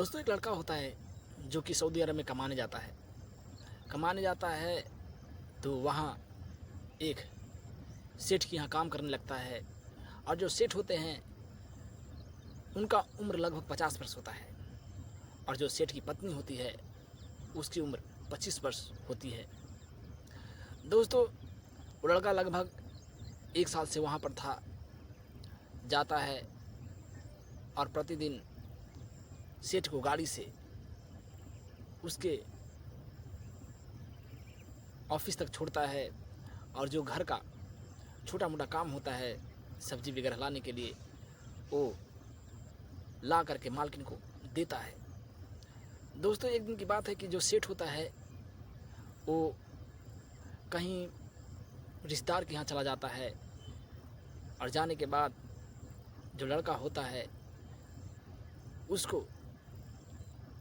दोस्तों, एक लड़का होता है जो कि सऊदी अरब में कमाने जाता है। कमाने जाता है तो वहाँ एक सेठ के यहाँ काम करने लगता है। और जो सेठ होते हैं उनका उम्र लगभग 50 वर्ष होता है। और जो सेठ की पत्नी होती है उसकी उम्र 25 वर्ष होती है। दोस्तों, वो लड़का लगभग 1 साल से वहाँ पर था, जाता है और प्रतिदिन सेठ को गाड़ी से उसके ऑफिस तक छोड़ता है। और जो घर का छोटा मोटा काम होता है सब्जी वगैरह लाने के लिए, वो ला करके मालकिन को देता है। दोस्तों, एक दिन की बात है कि जो सेठ होता है वो कहीं रिश्तेदार के यहाँ चला जाता है। और जाने के बाद जो लड़का होता है उसको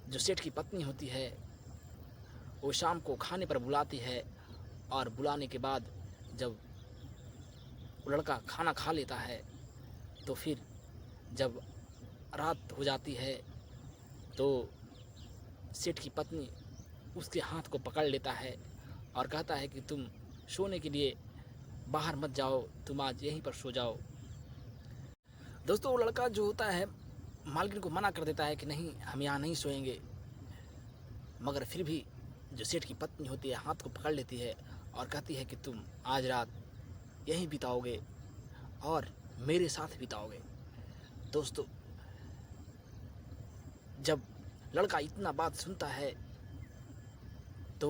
जो सेठ की पत्नी होती है वो शाम को खाने पर बुलाती है। और बुलाने के बाद जब वो लड़का खाना खा लेता है तो फिर जब रात हो जाती है तो सेठ की पत्नी उसके हाथ को पकड़ लेता है और कहता है कि तुम सोने के लिए बाहर मत जाओ, तुम आज यहीं पर सो जाओ। दोस्तों, वो लड़का जो होता है मालकिन को मना कर देता है कि नहीं, हम यहाँ नहीं सोएंगे। मगर फिर भी जो सेठ की पत्नी होती है हाथ को पकड़ लेती है और कहती है कि तुम आज रात यहीं बिताओगे और मेरे साथ बिताओगे। दोस्तों, जब लड़का इतना बात सुनता है तो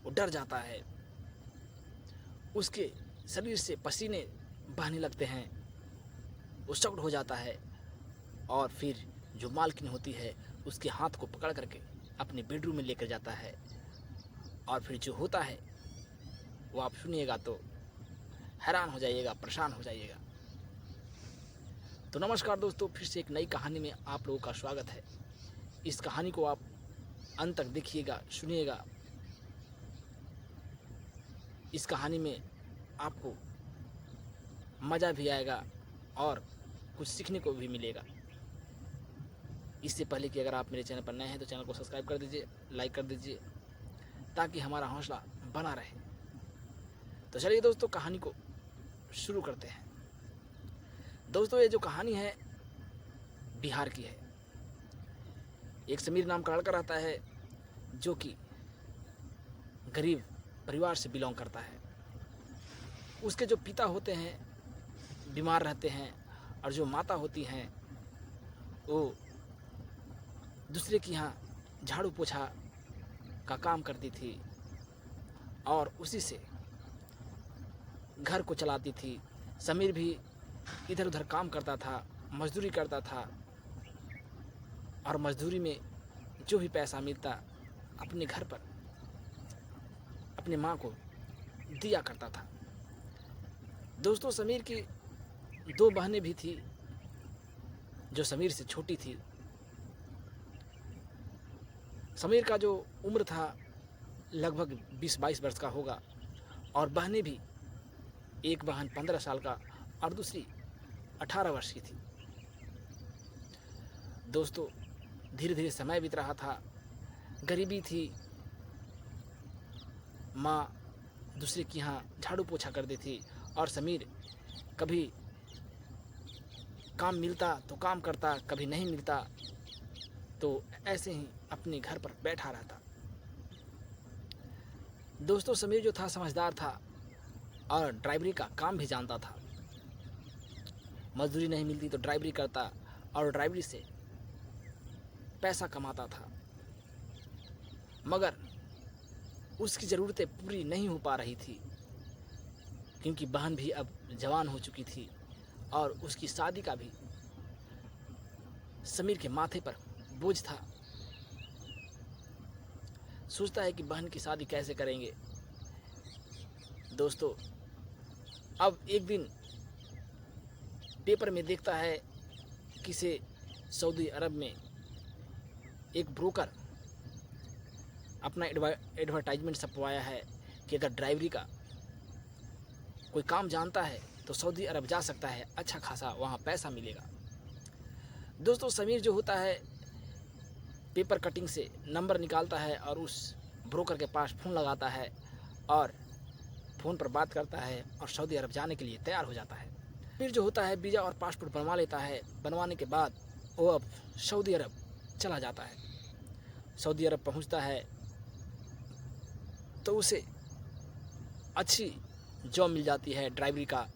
वो डर जाता है। उसके शरीर से पसीने बहने लगते हैं, वो शॉक्ड हो जाता है। और फिर जो मालकिन होती है उसके हाथ को पकड़ करके अपने बेडरूम में लेकर जाता है। और फिर जो होता है वो आप सुनिएगा तो हैरान हो जाइएगा, परेशान हो जाइएगा। तो नमस्कार दोस्तों, फिर से एक नई कहानी में आप लोगों का स्वागत है। इस कहानी को आप अंत तक देखिएगा, सुनिएगा। इस कहानी में आपको मज़ा भी आएगा और कुछ सीखने को भी मिलेगा। इससे पहले कि अगर आप मेरे चैनल पर नए हैं तो चैनल को सब्सक्राइब कर दीजिए, लाइक कर दीजिए, ताकि हमारा हौसला बना रहे। तो चलिए दोस्तों, कहानी को शुरू करते हैं। दोस्तों, ये जो कहानी है बिहार की है। एक समीर नाम का लड़का रहता है जो कि गरीब परिवार से बिलोंग करता है। उसके जो पिता होते हैं बीमार रहते हैं और जो माता होती हैं वो दूसरे के यहाँ झाड़ू पोछा का काम करती थी और उसी से घर को चलाती थी। समीर भी इधर उधर काम करता था, मजदूरी करता था। और मजदूरी में जो भी पैसा मिलता अपने घर पर अपने माँ को दिया करता था। दोस्तों, समीर की 2 बहनें भी थी जो समीर से छोटी थी। समीर का जो उम्र था लगभग 20-22 वर्ष का होगा। और बहनें भी, एक बहन 15 साल का और दूसरी 18 वर्ष की थी। दोस्तों, धीरे धीरे समय बीत रहा था, गरीबी थी। माँ दूसरे के यहाँ झाड़ू पोछा करती थी और समीर कभी काम मिलता तो काम करता, कभी नहीं मिलता तो ऐसे ही अपने घर पर बैठा रहता। दोस्तों, समीर जो था समझदार था और ड्राइवरी का काम भी जानता था। मजदूरी नहीं मिलती तो ड्राइवरी करता और ड्राइवरी से पैसा कमाता था। मगर उसकी ज़रूरतें पूरी नहीं हो पा रही थी क्योंकि बहन भी अब जवान हो चुकी थी और उसकी शादी का भी समीर के माथे पर बोझ था। सोचता है कि बहन की शादी कैसे करेंगे। दोस्तों, अब एक दिन पेपर में देखता है किसी सऊदी अरब में एक ब्रोकर अपना एडवर्टाइजमेंट छपवाया है कि अगर ड्राइवरी का कोई काम जानता है तो सऊदी अरब जा सकता है, अच्छा खासा वहाँ पैसा मिलेगा। दोस्तों, समीर जो होता है पेपर कटिंग से नंबर निकालता है और उस ब्रोकर के पास फ़ोन लगाता है और फ़ोन पर बात करता है और सऊदी अरब जाने के लिए तैयार हो जाता है। फिर जो होता है वीज़ा और पासपोर्ट बनवा लेता है। बनवाने के बाद वो अब सऊदी अरब चला जाता है। सऊदी अरब पहुंचता है तो उसे अच्छी जॉब मिल जाती है ड्राइवरी का।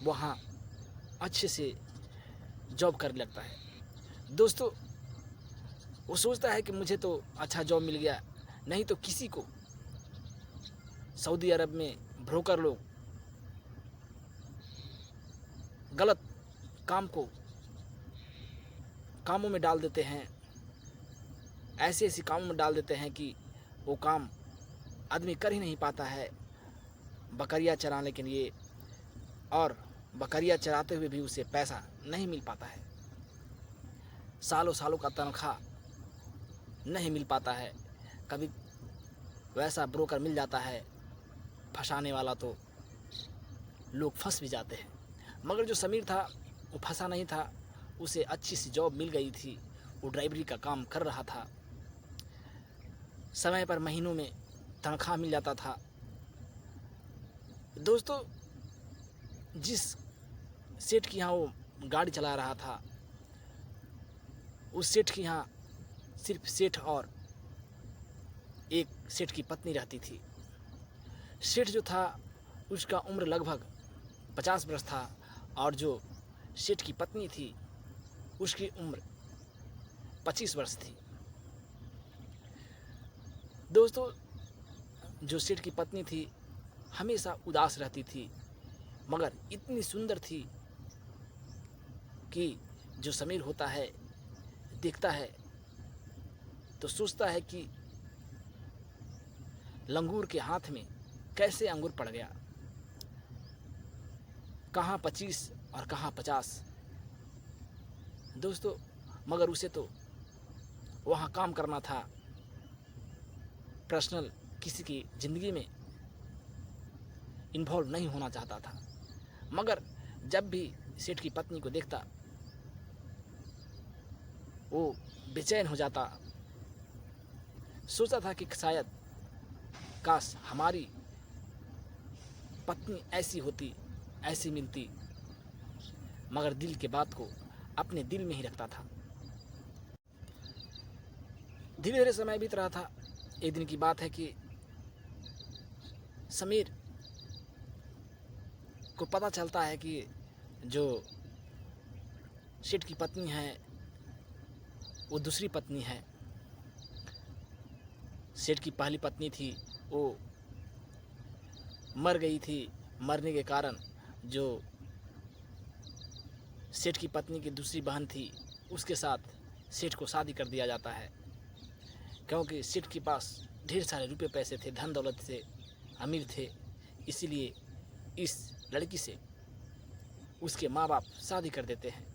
वहाँ अच्छे से जॉब करने लगता है। दोस्तों, वो सोचता है कि मुझे तो अच्छा जॉब मिल गया, नहीं तो किसी को सऊदी अरब में ब्रोकर लोग गलत कामों में डाल देते हैं। ऐसे कामों में डाल देते हैं कि वो काम आदमी कर ही नहीं पाता है बकरियां चराने के लिए, और बकरियां चराते हुए भी उसे पैसा नहीं मिल पाता है। सालों सालों का तनख्वाह नहीं मिल पाता है। कभी वैसा ब्रोकर मिल जाता है फंसाने वाला तो लोग फंस भी जाते हैं। मगर जो समीर था वो फंसा नहीं था, उसे अच्छी सी जॉब मिल गई थी। वो ड्राइवरी का काम कर रहा था, समय पर महीनों में तनख्वाह मिल जाता था। दोस्तों, जिस सेठ के यहाँ वो गाड़ी चला रहा था, उस सेठ के यहाँ सिर्फ सेठ और एक सेठ की पत्नी रहती थी। सेठ जो था उसका उम्र लगभग 50 वर्ष था और जो सेठ की पत्नी थी उसकी उम्र 25 वर्ष थी। दोस्तों, जो सेठ की पत्नी थी हमेशा उदास रहती थी, मगर इतनी सुंदर थी कि जो समीर होता है देखता है तो सोचता है कि लंगूर के हाथ में कैसे अंगूर पड़ गया, कहाँ 25 और कहाँ 50। दोस्तों, मगर उसे तो वहाँ काम करना था, पर्सनल किसी की ज़िंदगी में इन्वॉल्व नहीं होना चाहता था। मगर जब भी सेठ की पत्नी को देखता वो बेचैन हो जाता। सोचा था कि शायद काश हमारी पत्नी ऐसी होती, ऐसी मिलती, मगर दिल के बात को अपने दिल में ही रखता था। धीरे धीरे समय बीत रहा था। एक दिन की बात है कि समीर को पता चलता है कि जो सेठ की पत्नी है वो दूसरी पत्नी है। सेठ की पहली पत्नी थी वो मर गई थी। मरने के कारण जो सेठ की पत्नी की दूसरी बहन थी उसके साथ सेठ को शादी कर दिया जाता है, क्योंकि सेठ के पास ढेर सारे रुपए पैसे थे, धन दौलत से अमीर थे। इसीलिए इस लड़की से उसके माँ बाप शादी कर देते हैं।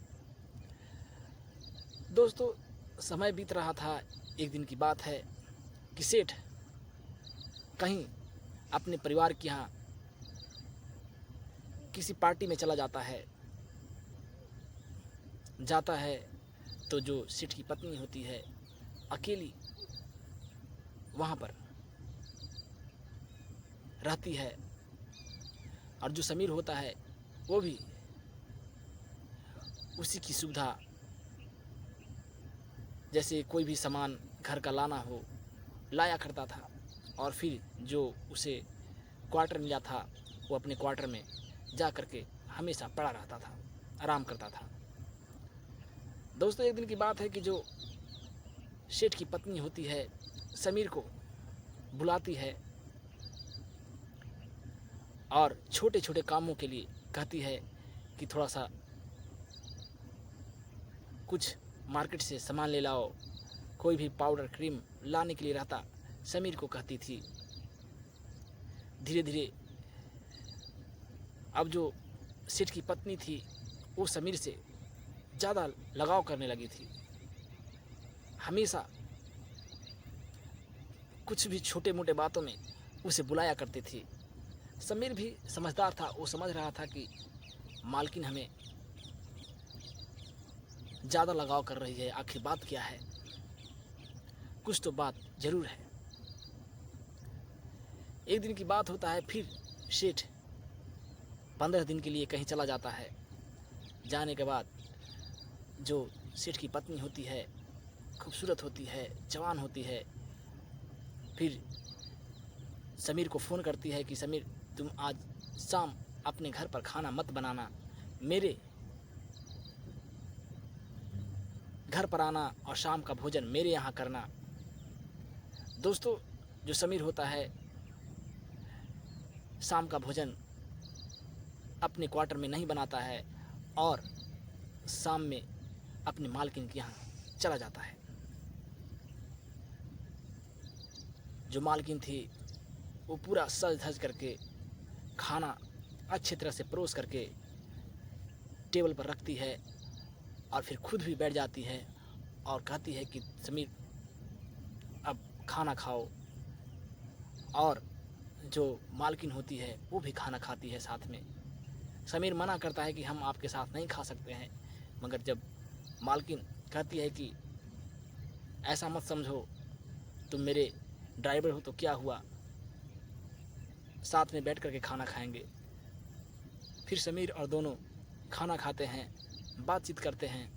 दोस्तों, समय बीत रहा था। एक दिन की बात है कि सेठ कहीं अपने परिवार के यहाँ किसी पार्टी में चला जाता है। तो जो सेठ की पत्नी होती है अकेली वहाँ पर रहती है, और जो समीर होता है वो भी उसी की सुविधा, जैसे कोई भी सामान घर का लाना हो लाया करता था, और फिर जो उसे क्वार्टर मिला था वो अपने क्वार्टर में जा कर के हमेशा पड़ा रहता था, आराम करता था। दोस्तों, एक दिन की बात है कि जो सेठ की पत्नी होती है समीर को बुलाती है और छोटे छोटे कामों के लिए कहती है कि थोड़ा सा कुछ मार्केट से सामान ले लाओ। कोई भी पाउडर क्रीम लाने के लिए रहता समीर को कहती थी। धीरे धीरे अब जो सेठ की पत्नी थी वो समीर से ज़्यादा लगाव करने लगी थी। हमेशा कुछ भी छोटे मोटे बातों में उसे बुलाया करती थी। समीर भी समझदार था, वो समझ रहा था कि मालकिन हमें ज़्यादा लगाव कर रही है, आखिर बात क्या है। कुछ तो बात जरूर है। एक दिन की बात होता है, फिर सेठ 15 दिन के लिए कहीं चला जाता है। जाने के बाद जो सेठ की पत्नी होती है, खूबसूरत होती है, जवान होती है, फिर समीर को फ़ोन करती है कि समीर, तुम आज शाम अपने घर पर खाना मत बनाना, मेरे घर पर आना और शाम का भोजन मेरे यहाँ करना। दोस्तों, जो समीर होता है शाम का भोजन अपने क्वार्टर में नहीं बनाता है और शाम में अपने मालकिन के यहाँ चला जाता है। जो मालकिन थी वो पूरा सज धज करके खाना अच्छी तरह से परोस करके टेबल पर रखती है और फिर खुद भी बैठ जाती है और कहती है कि समीर, अब खाना खाओ। और जो मालकिन होती है वो भी खाना खाती है साथ में। समीर मना करता है कि हम आपके साथ नहीं खा सकते हैं, मगर जब मालकिन कहती है कि ऐसा मत समझो, तुम मेरे ड्राइवर हो तो क्या हुआ, साथ में बैठ करके खाना खाएंगे। फिर समीर और दोनों खाना खाते हैं, बातचीत करते हैं।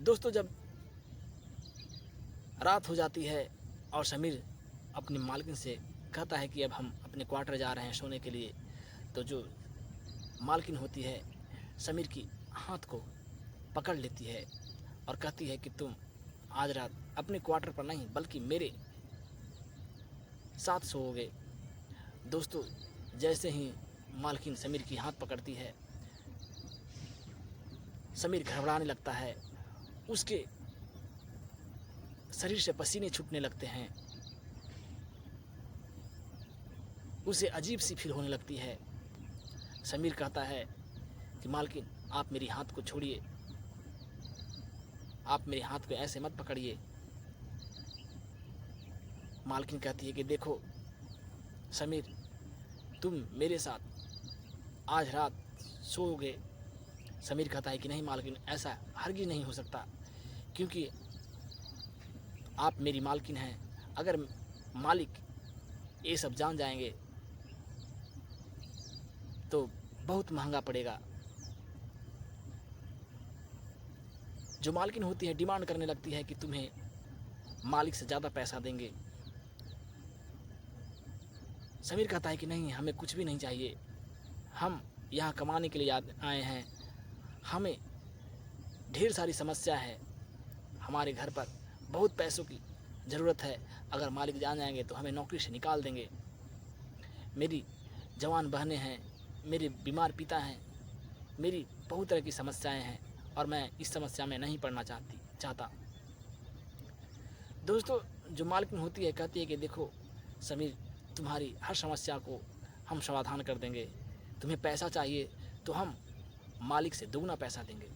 दोस्तों, जब रात हो जाती है और समीर अपनी मालकिन से कहता है कि अब हम अपने क्वार्टर जा रहे हैं सोने के लिए, तो जो मालकिन होती है समीर की हाथ को पकड़ लेती है और कहती है कि तुम आज रात अपने क्वार्टर पर नहीं बल्कि मेरे साथ सोओगे। दोस्तों, जैसे ही मालकिन समीर की हाथ पकड़ती है, समीर घबराने लगता है, उसके शरीर से पसीने छूटने लगते हैं, उसे अजीब सी फील होने लगती है। समीर कहता है कि मालकिन, आप मेरी हाथ को छोड़िए, आप मेरे हाथ को ऐसे मत पकड़िए। मालकिन कहती है कि देखो समीर, तुम मेरे साथ आज रात सोओगे। समीर कहता है कि नहीं मालकिन, ऐसा हरगिज़ नहीं हो सकता, क्योंकि आप मेरी मालकिन हैं। अगर मालिक ये सब जान जाएंगे तो बहुत महंगा पड़ेगा। जो मालकिन होती है डिमांड करने लगती है कि तुम्हें मालिक से ज़्यादा पैसा देंगे। समीर कहता है कि नहीं, हमें कुछ भी नहीं चाहिए, हम यहाँ कमाने के लिए आए हैं, हमें ढेर सारी समस्या है, हमारे घर पर बहुत पैसों की ज़रूरत है, अगर मालिक जान जाएंगे तो हमें नौकरी से निकाल देंगे। मेरी जवान बहनें हैं, मेरे बीमार पिता हैं, मेरी बहुत तरह की समस्याएं हैं और मैं इस समस्या में नहीं पड़ना चाहता। दोस्तों, जो मालकिन होती है कहती है कि देखो समीर, तुम्हारी हर समस्या को हम समाधान कर देंगे। तुम्हें पैसा चाहिए तो हम मालिक से दोगुना पैसा देंगे,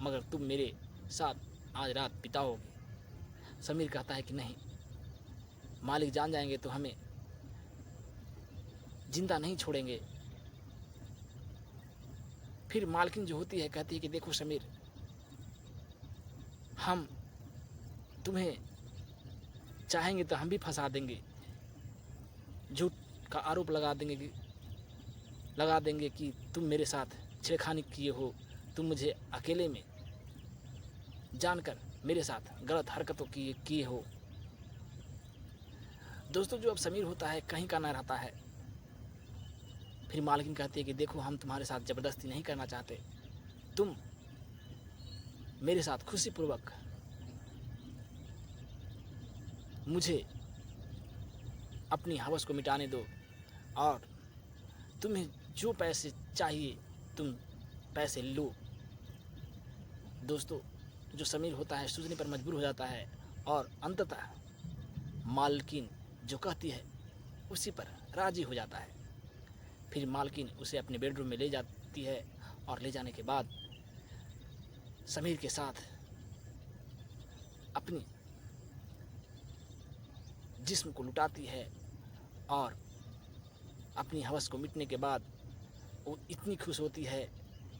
मगर तुम मेरे साथ आज रात बिताओगे। समीर कहता है कि नहीं, मालिक जान जाएंगे तो हमें जिंदा नहीं छोड़ेंगे। फिर मालकिन जो होती है कहती है कि देखो समीर, हम तुम्हें चाहेंगे तो हम भी फंसा देंगे, झूठ का आरोप लगा देंगे कि तुम मेरे साथ छेड़खानी किए हो, तुम मुझे अकेले में जानकर मेरे साथ गलत हरकतों किए हो। दोस्तों, जो अब समीर होता है कहीं का ना रहता है। फिर मालकिन कहती है कि देखो, हम तुम्हारे साथ ज़बरदस्ती नहीं करना चाहते, तुम मेरे साथ खुशीपूर्वक मुझे अपनी हवस को मिटाने दो और तुम्हें जो पैसे चाहिए तुम पैसे लो। दोस्तों, जो समीर होता है सूझने पर मजबूर हो जाता है और अंततः मालकिन जो कहती है उसी पर राजी हो जाता है। फिर मालकिन उसे अपने बेडरूम में ले जाती है और ले जाने के बाद समीर के साथ अपनी जिस्म को लुटाती है और अपनी हवस को मिटने के बाद वो इतनी खुश होती है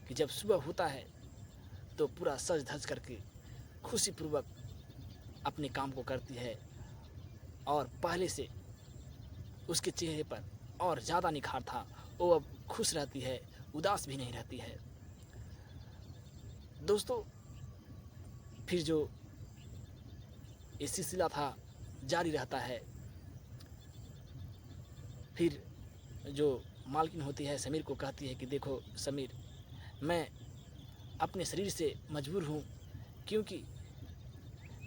कि जब सुबह होता है तो पूरा सज धज करके खुशीपूर्वक अपने काम को करती है और पहले से उसके चेहरे पर और ज़्यादा निखार था। वो अब खुश रहती है, उदास भी नहीं रहती है। दोस्तों, फिर जो ये सिलसिला था जारी रहता है। फिर जो मालकिन होती है समीर को कहती है कि देखो समीर, मैं अपने शरीर से मजबूर हूँ, क्योंकि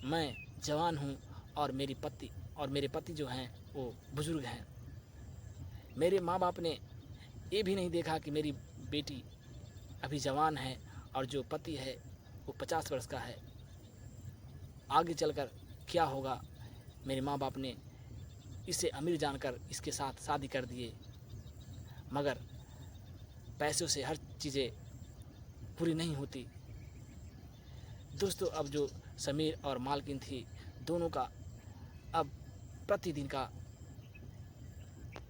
मैं जवान हूँ और मेरे पति जो हैं वो बुज़ुर्ग हैं। मेरे माँ बाप ने ये भी नहीं देखा कि मेरी बेटी अभी जवान है और जो पति है वो 50 वर्ष का है। आगे चलकर क्या होगा, मेरे माँ बाप ने इसे अमीर जानकर इसके साथ शादी कर दिए, मगर पैसों से हर चीज़ें पूरी नहीं होती। दोस्तों, अब जो समीर और मालकिन थी, दोनों का अब प्रतिदिन का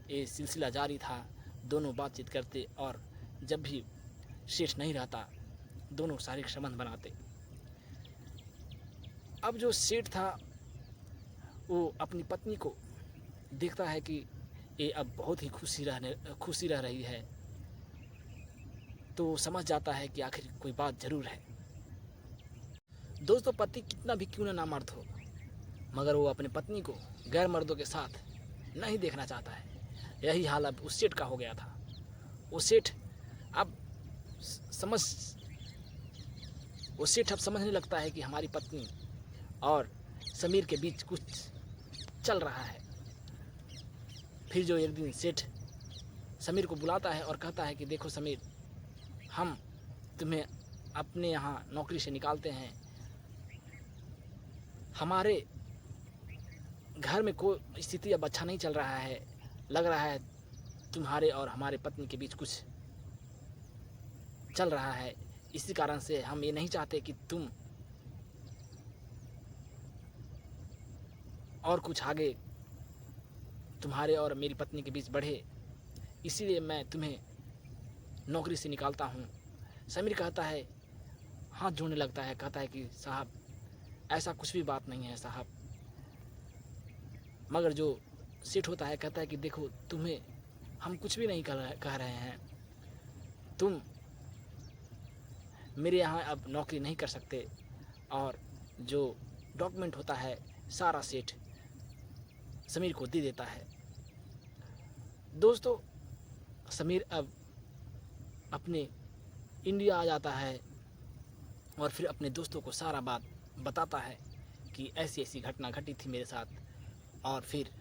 ये सिलसिला जारी था। दोनों बातचीत करते और जब भी सेठ नहीं रहता, दोनों शारीरिक संबंध बनाते। अब जो सेठ था वो अपनी पत्नी को देखता है कि ये अब बहुत ही खुशी रह रही है, तो वो समझ जाता है कि आखिर कोई बात ज़रूर है। दोस्तों, पति कितना भी क्यों ना मर्द हो, मगर वो अपनी पत्नी को गैर मर्दों के साथ नहीं देखना चाहता है। यही हाल अब उस सेठ का हो गया था। वो सेठ अब समझने लगता है कि हमारी पत्नी और समीर के बीच कुछ चल रहा है। फिर जो एक दिन सेठ समीर को बुलाता है और कहता है कि देखो समीर, हम तुम्हें अपने यहाँ नौकरी से निकालते हैं। हमारे घर में कोई स्थिति अब अच्छा नहीं चल रहा है। लग रहा है तुम्हारे और हमारे पत्नी के बीच कुछ चल रहा है। इसी कारण से हम ये नहीं चाहते कि तुम और कुछ आगे तुम्हारे और मेरी पत्नी के बीच बढ़े, इसीलिए मैं तुम्हें नौकरी से निकालता हूँ। समीर कहता है, हाथ जोड़ने लगता है, कहता है कि साहब ऐसा कुछ भी बात नहीं है साहब। मगर जो सेठ होता है कहता है कि देखो, तुम्हें हम कुछ भी नहीं कह रहे हैं। तुम मेरे यहाँ अब नौकरी नहीं कर सकते, और जो डॉक्यूमेंट होता है सारा सेठ समीर को दे देता है। दोस्तों, समीर अब अपने इंडिया आ जाता है और फिर अपने दोस्तों को सारा बात बताता है कि ऐसी ऐसी घटना घटी थी मेरे साथ, और फिर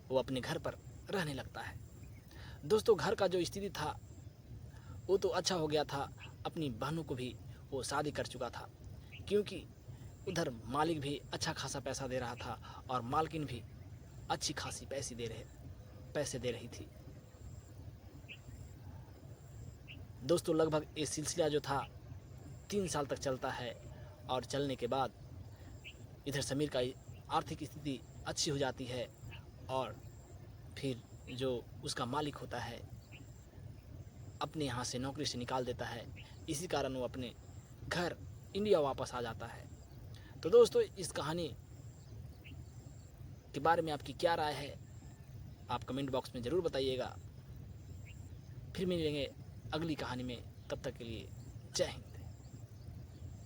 वो अपने घर पर रहने लगता है। दोस्तों, घर का जो स्थिति था वो तो अच्छा हो गया था। अपनी बहनों को भी वो शादी कर चुका था, क्योंकि उधर मालिक भी अच्छा खासा पैसा दे रहा था और मालकिन भी अच्छी खासी पैसे दे रही थी। दोस्तों, लगभग ये सिलसिला जो था 3 साल तक चलता है, और चलने के बाद इधर समीर का आर्थिक स्थिति अच्छी हो जाती है, और फिर जो उसका मालिक होता है अपने यहाँ से नौकरी से निकाल देता है। इसी कारण वो अपने घर इंडिया वापस आ जाता है। तो दोस्तों, इस कहानी के बारे में आपकी क्या राय है, आप कमेंट बॉक्स में ज़रूर बताइएगा। फिर मिलेंगे अगली कहानी में, तब तक के लिए जय हिंद।